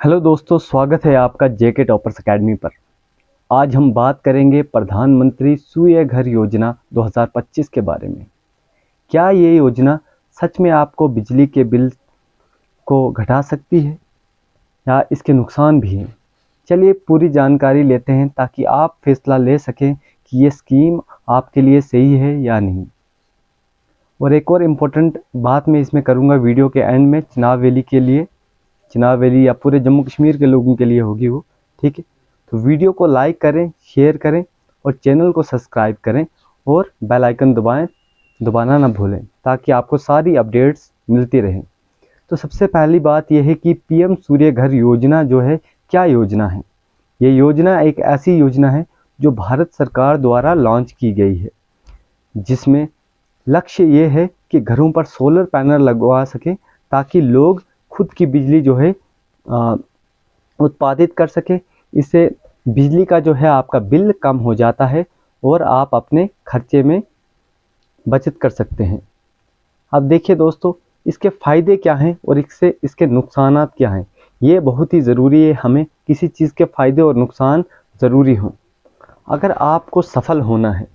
Hello दोस्तों, स्वागत है आपका जेके टॉपर्स एकेडमी पर। आज हम बात करेंगे प्रधानमंत्री सूर्य घर योजना 2025 के बारे में। क्या ये योजना सच में आपको बिजली के बिल को घटा सकती है या इसके नुकसान भी हैं? चलिए पूरी जानकारी लेते हैं ताकि आप फैसला ले सकें कि ये स्कीम आपके लिए सही है या नहीं। और एक और इम्पोर्टेंट बात मैं इसमें करूँगा वीडियो के एंड में, चुनाव वैली या पूरे जम्मू कश्मीर के लोगों के लिए होगी वो, ठीक है। तो वीडियो को लाइक करें, शेयर करें और चैनल को सब्सक्राइब करें और बेल आइकन दबाना ना भूलें ताकि आपको सारी अपडेट्स मिलती रहें। तो सबसे पहली बात यह है कि पीएम सूर्य घर योजना जो है, क्या योजना है? ये योजना एक ऐसी योजना है जो भारत सरकार द्वारा लॉन्च की गई है, जिसमें लक्ष्य ये है कि घरों पर सोलर पैनल लगवा सकें ताकि लोग खुद की बिजली जो है उत्पादित कर सके। इससे बिजली का जो है आपका बिल कम हो जाता है और आप अपने खर्चे में बचत कर सकते हैं। अब देखिए दोस्तों, इसके फ़ायदे क्या हैं और इसके नुकसान क्या हैं। ये बहुत ही ज़रूरी है, हमें किसी चीज़ के फ़ायदे और नुकसान ज़रूरी हों। अगर आपको सफल होना है,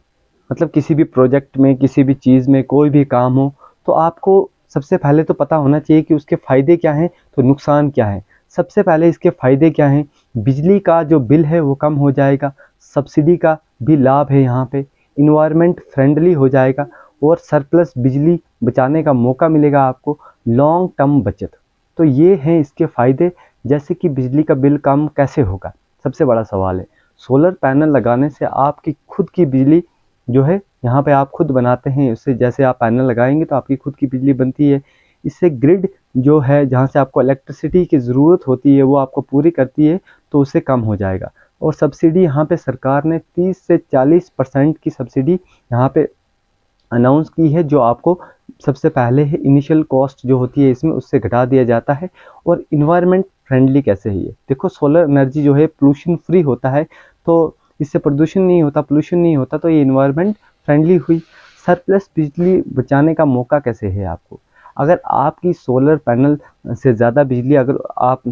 मतलब किसी भी प्रोजेक्ट में, किसी भी चीज़ में, कोई भी काम हो, तो आपको सबसे पहले तो पता होना चाहिए कि उसके फ़ायदे क्या हैं तो नुकसान क्या है। सबसे पहले इसके फ़ायदे क्या हैं? बिजली का जो बिल है वो कम हो जाएगा, सब्सिडी का भी लाभ है यहाँ पे, इन्वायरमेंट फ्रेंडली हो जाएगा और सरप्लस बिजली बचाने का मौका मिलेगा आपको, लॉन्ग टर्म बचत। तो ये हैं इसके फ़ायदे। जैसे कि बिजली का बिल कम कैसे होगा, सबसे बड़ा सवाल है। सोलर पैनल लगाने से आपकी खुद की बिजली जो है, यहाँ पे आप खुद बनाते हैं, उससे जैसे आप पैनल लगाएंगे तो आपकी खुद की बिजली बनती है। इससे ग्रिड जो है, जहाँ से आपको इलेक्ट्रिसिटी की ज़रूरत होती है, वो आपको पूरी करती है, तो उससे कम हो जाएगा। और सब्सिडी यहाँ पे सरकार ने 30 से 40% की सब्सिडी यहाँ पे अनाउंस की है, जो आपको सबसे पहले है इनिशियल कॉस्ट जो होती है इसमें, उससे घटा दिया जाता है। और इन्वायरमेंट फ्रेंडली कैसे है ये? देखो, सोलर एनर्जी जो है पोल्यूशन फ्री होता है, तो इससे प्रदूषण नहीं होता, पोल्यूशन नहीं होता, तो ये इन्वायरमेंट फ्रेंडली हुई। सरप्लस बिजली बचाने का मौका कैसे है आपको? अगर आपकी सोलर पैनल से ज़्यादा बिजली अगर आप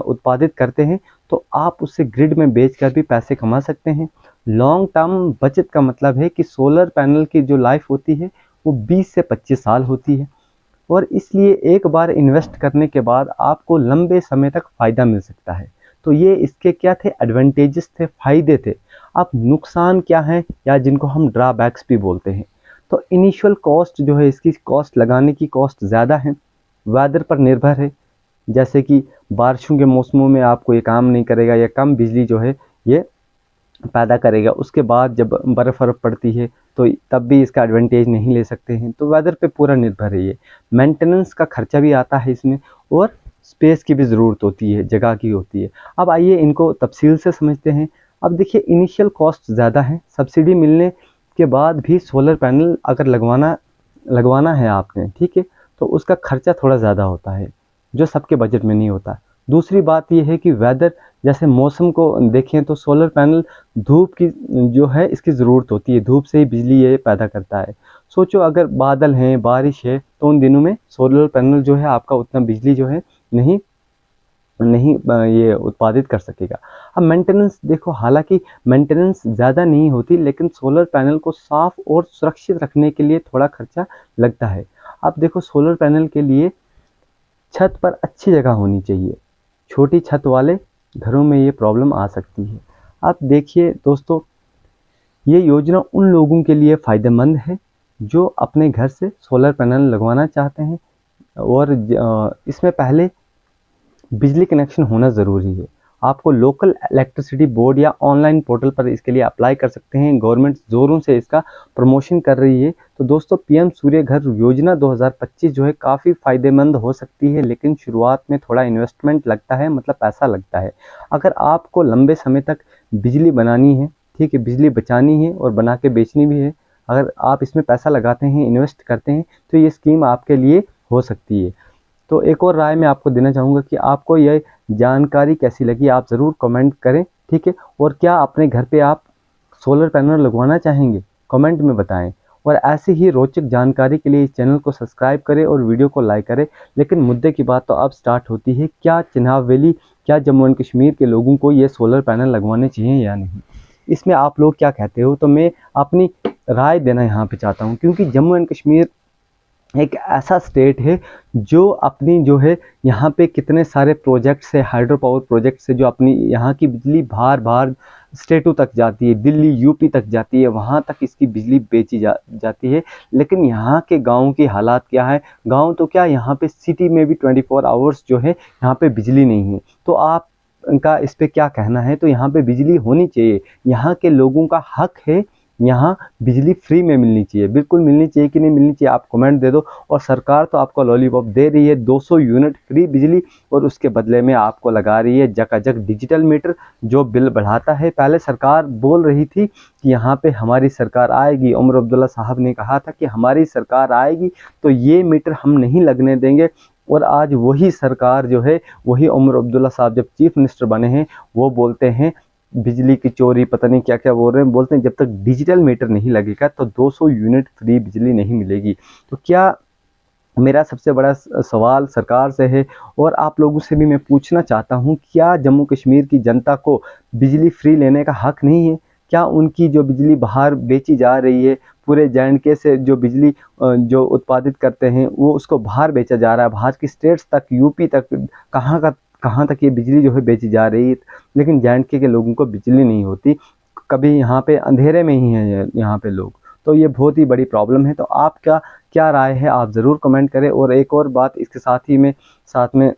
उत्पादित करते हैं, तो आप उससे ग्रिड में बेचकर भी पैसे कमा सकते हैं। लॉन्ग टर्म बचत का मतलब है कि सोलर पैनल की जो लाइफ होती है वो 20 से 25 साल होती है, और इसलिए एक बार इन्वेस्ट करने के बाद आपको लंबे समय तक फ़ायदा मिल सकता है। तो ये इसके क्या थे? एडवांटेजेस थे, फ़ायदे थे। अब नुकसान क्या हैं, या जिनको हम ड्रॉबैक्स भी बोलते हैं? तो इनिशियल कॉस्ट जो है, इसकी कॉस्ट, लगाने की कॉस्ट ज़्यादा है, वेदर पर निर्भर है। जैसे कि बारिशों के मौसमों में आपको ये काम नहीं करेगा, या कम बिजली जो है ये पैदा करेगा। उसके बाद जब बर्फ़ पड़ती है तो तब भी इसका एडवांटेज नहीं ले सकते हैं। तो वेदर पे पूरा निर्भर है ये। मेंटेनेंस का खर्चा भी आता है इसमें, और स्पेस की भी ज़रूरत होती है, जगह की होती है। अब आइए इनको तफसील से समझते हैं। अब देखिए, इनिशियल कॉस्ट ज़्यादा है, सब्सिडी मिलने के बाद भी सोलर पैनल अगर लगवाना है आपने, ठीक है, तो उसका खर्चा थोड़ा ज़्यादा होता है, जो सबके बजट में नहीं होता। दूसरी बात यह है कि वेदर, जैसे मौसम को देखें तो सोलर पैनल, धूप की जो है इसकी ज़रूरत होती है, धूप से ही बिजली ये पैदा करता है। सोचो अगर बादल हैं, बारिश है, तो उन दिनों में सोलर पैनल जो है आपका उतना बिजली जो है नहीं ये उत्पादित कर सकेगा। अब मेंटेनेंस देखो, हालांकि मेंटेनेंस ज़्यादा नहीं होती, लेकिन सोलर पैनल को साफ और सुरक्षित रखने के लिए थोड़ा खर्चा लगता है। अब देखो, सोलर पैनल के लिए छत पर अच्छी जगह होनी चाहिए, छोटी छत वाले घरों में ये प्रॉब्लम आ सकती है। अब देखिए दोस्तों, ये योजना उन लोगों के लिए फ़ायदेमंद है जो अपने घर से सोलर पैनल लगवाना चाहते हैं, और इसमें पहले बिजली कनेक्शन होना ज़रूरी है। आपको लोकल इलेक्ट्रिसिटी बोर्ड या ऑनलाइन पोर्टल पर इसके लिए अप्लाई कर सकते हैं। गवर्नमेंट ज़ोरों से इसका प्रमोशन कर रही है। तो दोस्तों, पीएम सूर्य घर योजना 2025 जो है काफ़ी फ़ायदेमंद हो सकती है, लेकिन शुरुआत में थोड़ा इन्वेस्टमेंट लगता है, मतलब पैसा लगता है। अगर आपको लंबे समय तक बिजली बनानी है, ठीक है, बिजली बचानी है और बना के बेचनी भी है, अगर आप इसमें पैसा लगाते हैं, इन्वेस्ट करते हैं, तो ये स्कीम आपके लिए हो सकती है। तो एक और राय मैं आपको देना चाहूँगा कि आपको यह जानकारी कैसी लगी, आप ज़रूर कमेंट करें, ठीक है। और क्या अपने घर पे आप सोलर पैनल लगवाना चाहेंगे? कमेंट में बताएं। और ऐसी ही रोचक जानकारी के लिए इस चैनल को सब्सक्राइब करें और वीडियो को लाइक करें। लेकिन मुद्दे की बात तो अब स्टार्ट होती है, क्या चिनाब वैली, क्या जम्मू एंड कश्मीर के लोगों को ये सोलर पैनल लगवाने चाहिए या नहीं, इसमें आप लोग क्या कहते हो? तो मैं अपनी राय देना यहाँ पे चाहता हूँ, क्योंकि जम्मू एंड कश्मीर एक ऐसा स्टेट है जो अपनी जो है यहाँ पे कितने सारे प्रोजेक्ट्स है, हाइड्रो पावर प्रोजेक्ट्स है, जो अपनी यहाँ की बिजली बाहर बाहर स्टेटों तक जाती है, दिल्ली यूपी तक जाती है, वहाँ तक इसकी बिजली बेची जाती है। लेकिन यहाँ के गाँव की हालात क्या है? गाँव तो क्या, यहाँ पे सिटी में भी 24 आवर्स जो है यहाँ पे बिजली नहीं है। तो आप का इस पे क्या कहना है? तो यहाँ पे बिजली होनी चाहिए, यहाँ के लोगों का हक है, यहाँ बिजली फ्री में मिलनी चाहिए, बिल्कुल मिलनी चाहिए कि नहीं मिलनी चाहिए आप कमेंट दे दो। और सरकार तो आपको लॉलीपॉप दे रही है 200 यूनिट फ्री बिजली, और उसके बदले में आपको लगा रही है जकाजक डिजिटल मीटर जो बिल बढ़ाता है। पहले सरकार बोल रही थी कि यहाँ पे हमारी सरकार आएगी, उमर अब्दुल्ला साहब ने कहा था कि हमारी सरकार आएगी तो ये मीटर हम नहीं लगने देंगे। और आज वही सरकार जो है, वही उमर अब्दुल्ला साहब जब चीफ मिनिस्टर बने हैं, वो बोलते हैं बिजली की चोरी, पता नहीं क्या क्या बोल रहे हैं, बोलते हैं जब तक डिजिटल मीटर नहीं लगेगा तो 200 यूनिट फ्री बिजली नहीं मिलेगी। तो क्या, मेरा सबसे बड़ा सवाल सरकार से है और आप लोगों से भी मैं पूछना चाहता हूं, क्या जम्मू कश्मीर की जनता को बिजली फ्री लेने का हक नहीं है? क्या उनकी जो बिजली बाहर बेची जा रही है, पूरे JNK से जो बिजली जो उत्पादित करते हैं वो उसको बाहर बेचा जा रहा है, बाहर की स्टेट्स तक, यूपी तक, कहाँ तक ये बिजली जो है बेची जा रही है, लेकिन JNK के लोगों को बिजली नहीं होती। कभी यहाँ पे अंधेरे में ही हैं यहाँ पे लोग, तो ये बहुत ही बड़ी प्रॉब्लम है। तो आपका क्या राय है, आप ज़रूर कमेंट करें। और एक और बात इसके साथ में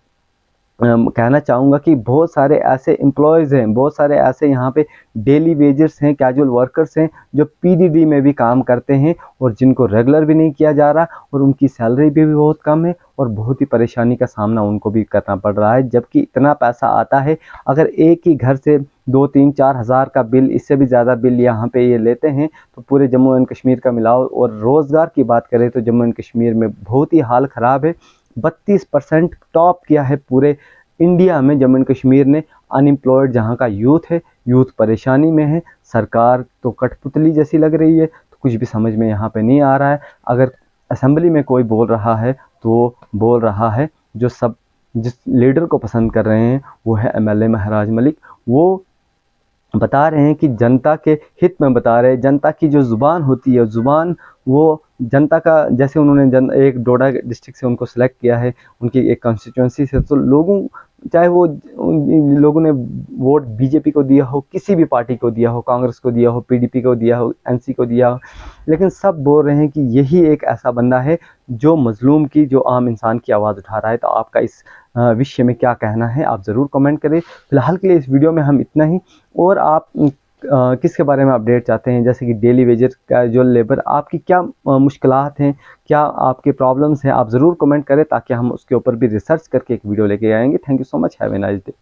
कहना चाहूँगा कि बहुत सारे ऐसे एम्प्लॉयज़ हैं, बहुत सारे ऐसे यहाँ पे डेली वेजर्स हैं, कैजुअल वर्कर्स हैं जो PDD में भी काम करते हैं और जिनको रेगुलर भी नहीं किया जा रहा, और उनकी सैलरी भी बहुत कम है और बहुत ही परेशानी का सामना उनको भी करना पड़ रहा है। जबकि इतना पैसा आता है, अगर एक ही घर से 2-3-4 हज़ार का बिल, इससे भी ज़्यादा बिल यहाँ पे ये लेते हैं, तो पूरे जम्मू एंड कश्मीर का मिलाओ। और रोज़गार की बात करें तो जम्मू एंड कश्मीर में बहुत ही हाल ख़राब है। 32% टॉप किया है पूरे इंडिया में जम्मू एंड कश्मीर ने अनएम्प्लॉयड जहाँ का यूथ है, यूथ परेशानी में है। सरकार तो कठपुतली जैसी लग रही है, तो कुछ भी समझ में यहाँ पे नहीं आ रहा है। अगर असेंबली में कोई बोल रहा है तो बोल रहा है जो सब जिस लीडर को पसंद कर रहे हैं वो है MLA महराज मलिक। वो बता रहे हैं कि जनता के हित में बता रहे हैं, जनता की जो ज़ुबान होती है, ज़ुबान वो जनता का, जैसे उन्होंने एक डोडा डिस्ट्रिक्ट से उनको सेलेक्ट किया है, उनकी एक कॉन्स्टिट्यूंसी से, तो लोगों, चाहे वो लोगों ने वोट BJP को दिया हो, किसी भी पार्टी को दिया हो, कांग्रेस को दिया हो, PDP को दिया हो, NC को दिया हो, लेकिन सब बोल रहे हैं कि यही एक ऐसा बंदा है जो मजलूम की, जो आम इंसान की आवाज़ उठा रहा है। तो आपका इस विषय में क्या कहना है, आप ज़रूर कमेंट करें। फिलहाल के लिए इस वीडियो में हम इतना ही। और आप किसके बारे में अपडेट चाहते हैं, जैसे कि डेली वेजर, कैजुअल लेबर, आपकी क्या मुश्किलात हैं, क्या आपके प्रॉब्लम्स हैं, आप ज़रूर कमेंट करें ताकि हम उसके ऊपर भी रिसर्च करके एक वीडियो लेके आएंगे। Thank you so much, have a nice day.